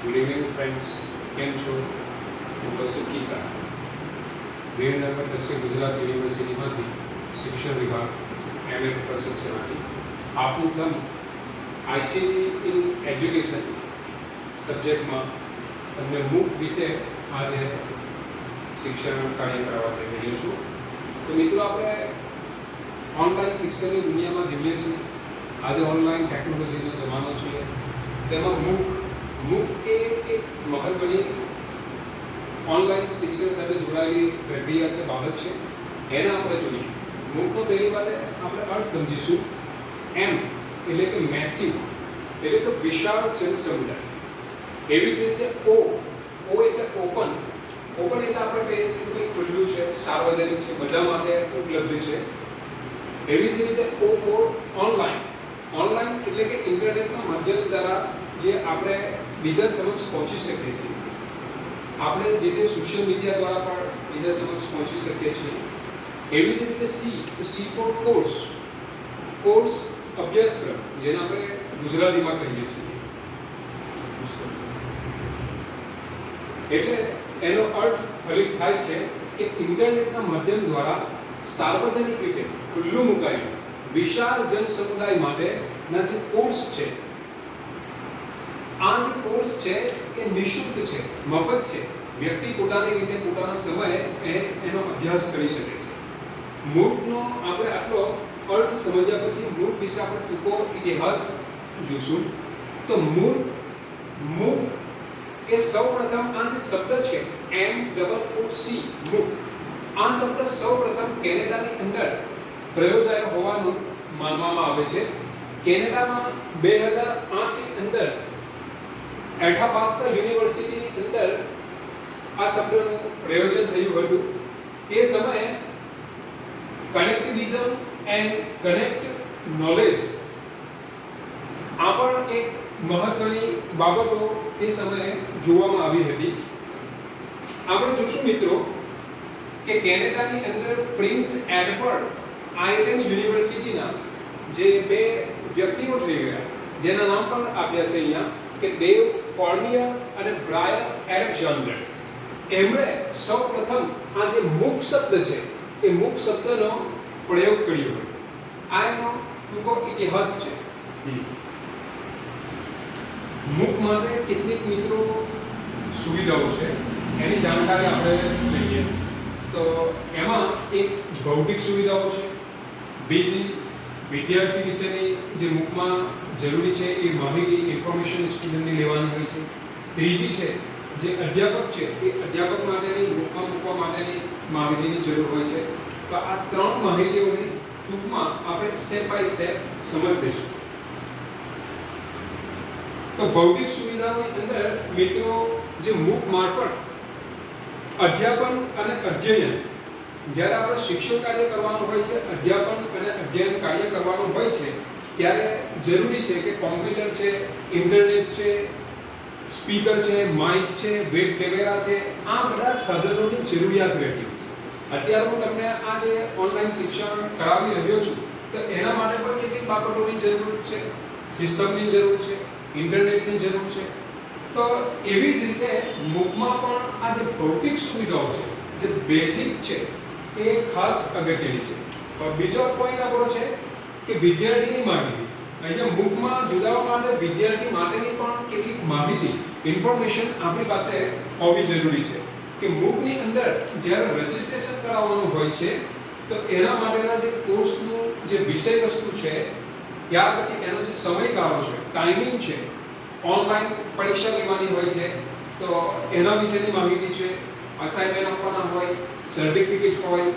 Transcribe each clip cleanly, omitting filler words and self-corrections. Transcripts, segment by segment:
Good evening friends, કેમ છો? હું કૌશિક કીકા વિરનગર દક્ષિણ ગુજરાત યુનિવર્સિટીમાંથી શિક્ષણ વિભાગ એમએ પ્રશિક્ષણાર્થી આપની સમ આઈસીટી ઇન એજ્યુકેશન સબ્જેક્ટમાં તમને MOOC વિશે આજે શિક્ષણ કાર્ય કરવા જઈ રહ્યો છું. તો મિત્રો, આપણે ઓનલાઈન શિક્ષણની દુનિયામાં જીવીએ છીએ. આજે ઓનલાઈન ટેકનોલોજીનો જમાનો છે. તેમાં MOOC એ એક મહત્વની ઓનલાઈન શિક્ષણ સાથે જોડાયેલી પ્રક્રિયા છે, બાબત છે. એને આપણે જોઈએ. MOOCનો પહેલી વાત આપણે અર્થ સમજીશું. M એટલે કે મેસિવ, એટલે કે વિશાળ જન સમુદાય. એવી જ રીતે O એટલે ઓપન. ઓપન એટલે આપણે કહીએ છીએ કે ખુલ્લું છે, સાર્વજનિક છે, બધા માટે ઉપલબ્ધ છે. એવી જ રીતે O ફોર ઓનલાઈન. ઓનલાઈન એટલે કે ઇન્ટરનેટના માધ્યમ દ્વારા જે આપણે બીજા સમક્ષ પહોંચી શકીએ છીએ. આપણે જે તે સોશિયલ મીડિયા દ્વારા પણ બીજા સમક્ષ પહોંચી શકીએ છીએ. એવી જ રીતે C ફોર કોર્સ. કોર્સ અભ્યાસક્રમ, જેને આપણે ગુજરાતીમાં કહીએ છીએ. એટલે એનો અર્થ ફલિત થાય છે કે ઇન્ટરનેટના માધ્યમ દ્વારા સાર્વજનિક રીતે ખુલ્લું મુકાયેલું વિશાળ જન સમુદાય માટેના જે કોર્સ છે, આ જે કોર્સ છે એ નિઃશુલ્ક છે, મફત છે. વ્યક્તિ પોતાની રીતે પોતાના સમયે એનો અભ્યાસ કરી શકે છે. MOOCનો આપણે આટલો અર્થ સમજ્યા પછી MOOC વિશે આપણે ટૂંકો ઇતિહાસ જોઈશું. તો MOOC એ સૌપ્રથમ આ જે શબ્દ છે MOOC, MOOC, આ શબ્દ સૌપ્રથમ કેનેડાની અંદર પ્રયોજાયો હોવાનું માનવામાં આવે છે. કેનેડામાં 2008 ની અંદર એઠાપાસ્કા યુનિવર્સિટીની અંદર આ શબ્દનું પ્રયોજન થયું હતું. તે સમયે કનેક્ટિવિઝમ એન્ડ કનેક્ટ નોલેજ આ પણ એક મહત્વની બાબતો તે સમયે જોવામાં આવી હતી. આપણે જોશું મિત્રો કે કેનેડાની અંદર પ્રિન્સ એડવર્ડ આયર્લેન્ડ યુનિવર્સિટીના જે બે વ્યક્તિઓ થઈ ગયા, જેના નામ પણ આપ્યા છે અહીંયા કે ડેવ કોર્નિયર અને બ્રાયન એલેક્ઝાન્ડર. એમણે સૌપ્રથમ આ જે MOOC શબ્દ છે એ MOOC શબ્દનો પ્રયોગ કર્યો. આ એનો ટૂંકો ઇતિહાસ છે. MOOC માટે કેટલીક મિત્રો સુવિધાઓ છે, એની જાણકારી આપણે લઈએ. તો એમાં એક ભૌતિક સુવિધાઓ છે, બીજી વિદ્યાર્થી વિશેની જે MOOCમાં જરૂરી છે એ માહિતી, ઇન્ફોર્મેશન સ્ટુડન્ટને લેવાની હોય છે. ત્રીજી છે જે અધ્યાપક છે એ અધ્યાપક માટેની MOOCમાં મૂકવા માટેની માહિતીની જરૂર હોય છે. તો આ ત્રણ માહિતીઓને ટૂંકમાં આપણે સ્ટેપ બાય સ્ટેપ સમજીશું. તો ભૌતિક સુવિધાઓની અંદર મિત્રો જે MOOC મારફત અધ્યાપન અને અધ્યયન, જ્યારે આપણે શિક્ષણ કાર્ય કરવાનું હોય છે, અધ્યાપન અને અધ્યયન કાર્ય કરવાનું હોય છે, ત્યારે જરૂરી છે કે કોમ્પ્યુટર છે, ઇન્ટરનેટ છે, સ્પીકર છે, માઇક છે, વેબ કેમેરા છે, આ બધા સાધનોની જરૂરિયાત રહેતી હોય છે. અત્યારે હું તમને આ જે ઓનલાઈન શિક્ષણ કરાવી રહ્યો છું, તો એના માટે પણ કેટલીક બાબતોની જરૂર છે, સિસ્ટમની જરૂર છે, ઇન્ટરનેટની જરૂર છે. તો એવી જ રીતે MOOCમાં પણ આ જે ભૌતિક સુવિધાઓ છે, જે બેઝિક છે, એ ખાસ અગત્યની છે. બીજો પોઈન્ટ આપણો છે કે વિદ્યાર્થીની માહિતી. અહીંયા MOOCમાં જોડાવા માટે વિદ્યાર્થી માટેની પણ કેટલીક માહિતી, ઇન્ફોર્મેશન આપણી પાસે હોવી જરૂરી છે. કે MOOCની અંદર જ્યારે રજિસ્ટ્રેશન કરાવવાનું હોય છે, તો એના માટેના જે કોર્સનું જે વિષય વસ્તુ છે, ત્યાર પછી એનો જે સમયગાળો છે, ટાઈમિંગ છે, ઓનલાઈન પરીક્ષા લેવાની હોય છે તો એના વિશેની માહિતી છે, અસાઇનમેન્ટ આપવાના હોય, સર્ટિફિકેટ હોય,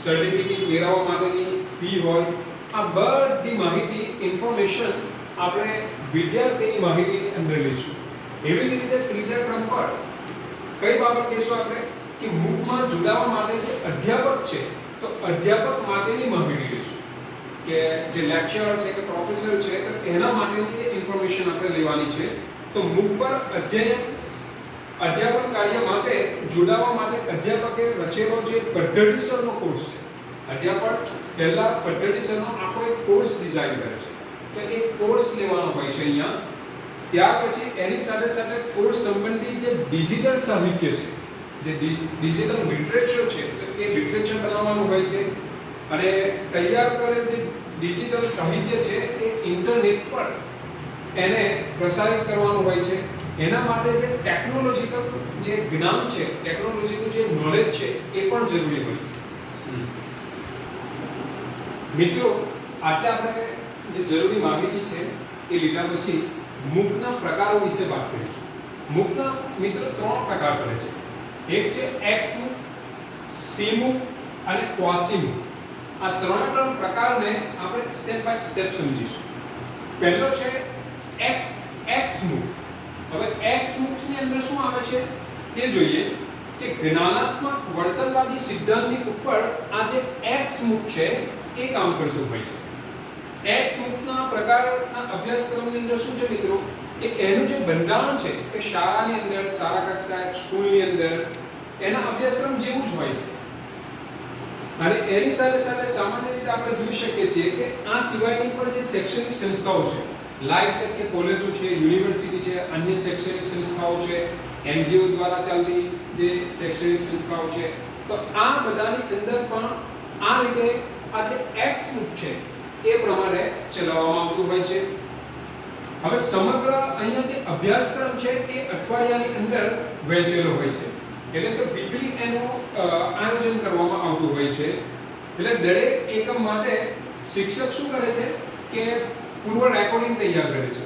સર્ટિફિકેટ મેળવવા માટેની ફી હોય, આ બધી માહિતી, ઇન્ફોર્મેશન આપણે વિદ્યાર્થીની માહિતીની અંદર લઈશું. એવી જ રીતે ત્રીજા ક્રમ પર કઈ બાબત લઈશું આપણે કે MOOCમાં જોડાવા માટે જે અધ્યાપક છે, તો અધ્યાપક માટેની માહિતી લઈશું. કે જે લેક્ચરર છે કે પ્રોફેસર છે, તો એના માટેની જે ઇન્ફોર્મેશન આપણે લેવાની છે. તો MOOC પર અધ્યાપન કાર્ય માટે જોડાવા માટે અધ્યાપકે રચેલો જે પદ્ધતિસરનો કોર્સ છે. અધ્યાપક પહેલા પદ્ધતિસરનો આખો એક કોર્સ ડિઝાઇન કરે છે. તો એક કોર્સ લેવાનો હોય છે અહીંયા. ત્યાર પછી એની સાથે સાથે કોર્સ સંબંધિત જે ડિજિટલ સાહિત્ય છે, જે ડિજિટલ લિટરેચર છે, તો એ લિટરેચર બનાવવાનું હોય છે અને તૈયાર કરેલ જે ડિજિટલ સાહિત્ય છે એ ઇન્ટરનેટ પર એને પ્રસારિત કરવાનું હોય છે. એના માટે જે ટેકનોલોજીકલ જે જ્ઞાન છે, ટેકનોલોજીનું જે નોલેજ છે એ પણ જરૂરી હોય છે. મિત્રો, આજે આપણે જે જરૂરી માહિતી છે એ લીધા પછી મૂકના પ્રકારો વિશે વાત કરીશું. મૂકના મિત્રો 3 પ્રકાર પડે છે. એક છે એક્સ મૂક, સી મૂક અને ક્વાસી મૂક. આ ત્રણ પ્રકારને આપણે સ્ટેપ બાય સ્ટેપ સમજીશું. પહેલો છે એક્સ મૂક. હવે એક્સ મૂકની અંદર શું આવે છે તે જોઈએ કે જ્ઞાનાત્મક વર્તનવાદી સિદ્ધાંતની ઉપર આ જે એક્સ મૂક છે એ કામ કરતું હોય છે. એક્સ મૂકના પ્રકારના અભ્યાસક્રમની અંદર શું છે મિત્રો કે એનું જે બંધારણ છે કે શાળાની અંદર, શાળા કક્ષાએ, સ્કૂલની અંદર એના અભ્યાસક્રમ જેવું જ હોય છે. અને એની સાથે સાથે સામાન્ય રીતે આપણે જોઈ શકીએ છીએ કે આ સિવાયની પણ જે શૈક્ષણિક સંસ્થાઓ છે, લાઈક કે કોલેજો છે, યુનિવર્સિટી છે, અન્ય શૈક્ષણિક સંસ્થાઓ છે, એનજીઓ દ્વારા ચાલતી જે શૈક્ષણિક સંસ્થાઓ છે, તો આ બધાની અંદર પણ આ રીતે આ જે એક્સ મૂક છે એ પ્રમાણે ચલાવવામાં આવતું હોય છે. હવે સમગ્ર અહીંયા જે અભ્યાસક્રમ છે એ અઠવાડિયાની અંદર વહેંચેલો હોય છે. એટલે કે વીકલી એનું આયોજન કરવામાં આવતું હોય છે. એટલે દરેક એકમ માટે શિક્ષક શું કરે છે કે પૂર્વ રેકોર્ડિંગ તૈયાર કરે છે.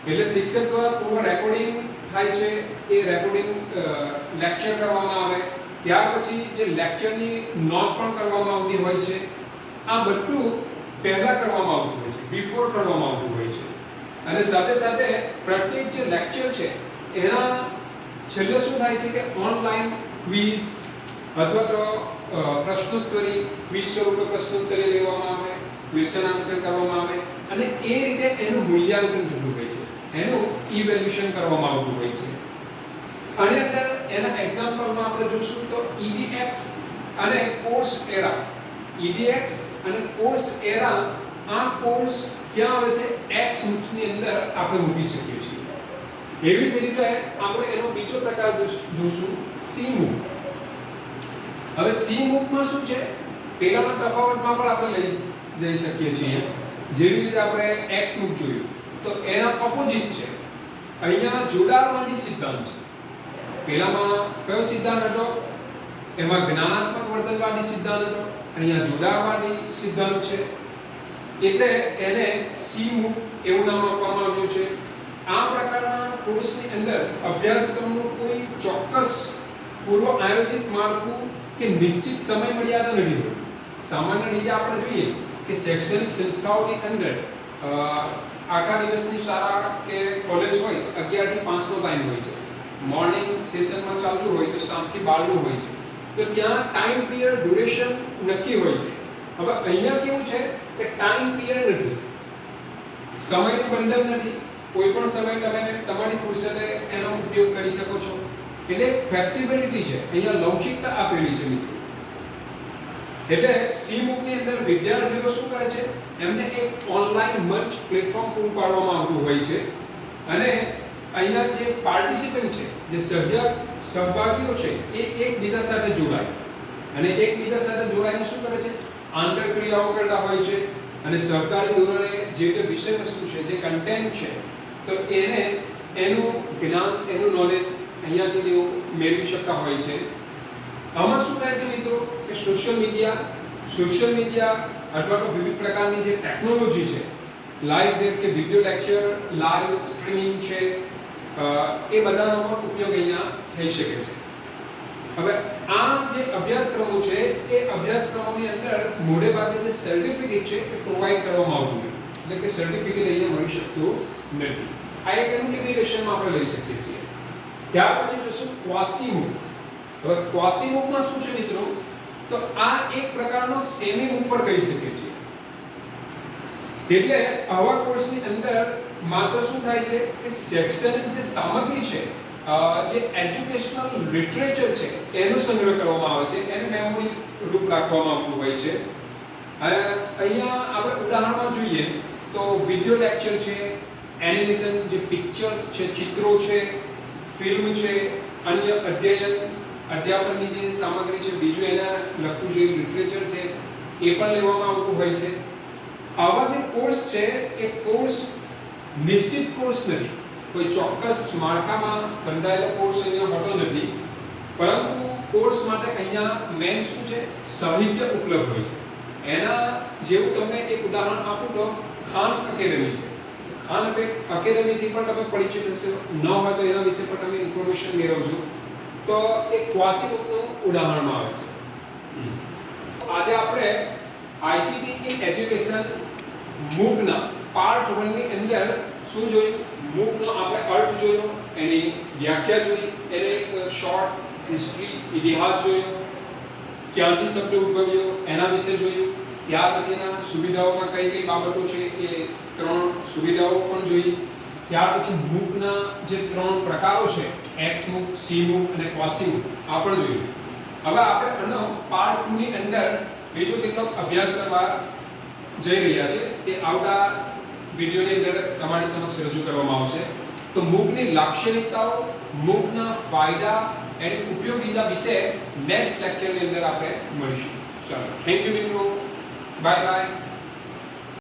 એટલે શિક્ષક દ્વારા પૂર્વ રેકોર્ડિંગ થાય છે, એ રેકોર્ડિંગ લેક્ચર કરવામાં આવે, ત્યાર પછી જે લેક્ચરની નોટ પણ કરવામાં આવતી હોય છે. આ બધું પહેલા કરવામાં આવતું હોય છે, બિફોર કરવામાં આવતું હોય છે. અને સાથે સાથે પ્રત્યેક જે લેક્ચર છે એના છેલ્લે શું થાય છે કે ઓનલાઈન ક્વિઝ અથવા તો પ્રશ્નોત્તરી, ક્વિઝ સ્વરૂપે પ્રશ્નોત્તરી લેવામાં આવે, ક્વેશ્ચન આન્સર કરવામાં આવે અને એ રીતે એનું મૂલ્યાંકન થતું હોય છે, એનું ઇવેલ્યુએશન કરવામાં આવતું હોય છે. આની અંદર એના એક્ઝામ્પલમાં આપણે જોશું તો EDX અને કોર્સ એરા. EDX અને કોર્સ એરા, આ કોર્સ ક્યાં આવે છે? એક્સ મૂકની અંદર આપણે મૂકી શકીએ છીએ. એવી જ રીતે આપણે એનો બીજો પ્રકાર જોશું સી મૂક. હવે સી મૂકમાં શું છે? પહેલાના તફાવતમાં પણ આપણે લઈ જઈ શકીએ છીએ. જેવી રીતે આપણે એક્સ મૂક જોયું તો એના ઓપોઝિટ છે. અહીંયા જોડાણવાદી સિદ્ધાંત છે. પહેલામાં કયો સિદ્ધાંત હતો? એમાં જ્ઞાનાત્મક વર્તનવાદી સિદ્ધાંત હતો. અહીંયા જોડાણવાદી સિદ્ધાંત છે. એટલે એને સી મૂક એવું નામ આપવામાં આવ્યું છે. આ પ્રકારના કોર્સની અંદર અભ્યાસક્રમનું કોઈ ચોક્કસ પૂર્વ આયોજિત માળખું કે નિશ્ચિત સમય મર્યાદા નથી હોતી. સામાન્ય રીતે આપણે જોઈએ કે શૈક્ષણિક સંસ્થાઓની અંદર આખા દિવસની શાળા કે કોલેજ હોય 11 થી 5 નો ટાઈમ હોય છે. મોર્નિંગ સેશનમાં ચાલતું હોય તો 7 થી 12 નું હોય છે. તો ત્યાં ટાઈમ પીરિયડ ડ્યુરેશન નક્કી હોય છે. હવે અહીંયા કેવું છે કે ટાઈમ પીરિયડ નથી, સમયનું બંધન નથી. કોઈ પણ સમય તમે તમારી ફુરસતે એનો ઉપયોગ કરી શકો છો. એટલે ફ્લેક્સિબિલિટી છે, અહીંયા લવચિકતા આપેલી છે મિત્રો. એટલે સી મૂકની અંદર વિદ્યાર્થીઓ શું કરે છે? એમને એક ઓનલાઈન મંચ પ્લેટફોર્મ પૂરું પાડવામાં આવતું હોય છે અને અહીંયા જે પાર્ટિસિપન્ટ છે, જે સહભાગીઓ છે એ એકબીજા સાથે જોડાય અને એકબીજા સાથે જોડાઈને શું કરે છે? આંતરક્રિયાઓ કરતા હોય છે અને સહકારી ધોરણે જે તે વિષય વસ્તુ છે, જે કન્ટેન્ટ છે, તો એને એનું જ્ઞાન, એનું નોલેજ અહીંયાથી તેઓ મેળવી શકતા હોય છે. આમાં શું થાય છે મિત્રો કે સોશિયલ મીડિયા અથવા તો વિવિધ પ્રકારની જે ટેકનોલોજી છે, લાઈવ કે વિડિયો લેક્ચર, લાઈવ સ્ટ્રીમિંગ છે, એ બધાનો પણ ઉપયોગ અહીંયા થઈ શકે છે. હવે આ જે અભ્યાસક્રમો છે એ અભ્યાસક્રમોની અંદર મોટે ભાગે જે સર્ટિફિકેટ છે એ પ્રોવાઈડ કરવામાં આવતું નથી. એટલે કે સર્ટિફિકેટ અહીંયા મળી શકતું નથી. આ એક એનું લિમિટેશનમાં આપણે લઈ શકીએ છીએ. ત્યાર પછી જોશું ક્વાસી મૂક. હવે ક્વાસી મૂકમાં શું છે મિત્રો? તો આ એક પ્રકારનો સેમી મૂક પણ કહી શકીએ છીએ. એટલે આવા કોર્સની અંદર માત્ર શું થાય છે કે શૈક્ષણિક જે સામગ્રી છે, જે એજ્યુકેશનલ લિટરેચર છે એનો સંગ્રહ કરવામાં આવે છે, એને મેમરી રૂપ રાખવામાં આવતું હોય છે. અહીંયા આપણે ઉદાહરણમાં જોઈએ તો વિડિયો લેક્ચર છે, એનિમેશન જે પિક્ચર્સ છે, ચિત્રો છે, ફિલ્મ છે, અન્ય અધ્યાપનની જે સામગ્રી છે, બીજું એના લગતું જે લિટરેચર છે એ પણ લેવામાં આવતું હોય છે. આવા જે કોર્સ છે એ કોર્સ નિશ્ચિત કોર્સ નથી, કોઈ ચોક્કસ માળખામાં બંધાયેલો કોર્સ અહીંયા હોતો નથી, પરંતુ કોર્સ માટે અહીંયા મેન શું છે, સાહિત્ય ઉપલબ્ધ હોય છે. એના જેવું તમને એક ઉદાહરણ આપું તો ખાન એકેડમી છે. ખાન એકેડમીથી પણ તમે પરિચિત હશો, ન હોય તો એના વિશે પણ તમે ઇન્ફોર્મેશન મેળવજો. તો એક ક્વાસીબુકનું ઉદાહરણમાં આવે છે. આજે આપણે આઈસીટી ઇન એજ્યુકેશન મૂકના પાર્ટ 1 ની અંદર શું જોયું? મૂકનો આપણે અર્થ જોયો, એની વ્યાખ્યા જોઈ, એને એક શોર્ટ હિસ્ટ્રી ઇતિહાસ જોયો, ક્યાંથી શબ્દ ઉદ્ભવ્યો એના વિશે જોયું. ત્યાર પછીના સુવિધાઓમાં કઈ કઈ બાબતો છે એ 3 સુવિધાઓ પણ જોઈ. ત્યાર પછી મૂકના જે 3 પ્રકારો છે, એક્સ મૂક, સી મૂક અને ક્વાસી મૂક, આ પણ જોયું. હવે આપણે આનો પાર્ટ 2 ની અંદર બીજો કેટલોક અભ્યાસ કરવા જઈ રહ્યા છે. તે આવતા વિડિયોની અંદર તમારી સમક્ષ રજૂ કરવામાં આવશે. તો મૂકની લાક્ષણિકતાઓ, મૂકના ફાયદા, એની ઉપયોગિતા વિશે નેક્સ્ટ લેક્ચરની અંદર આપણે મળીશું. ચાલો, થેન્ક યુ મિત્રો, બાય બાય.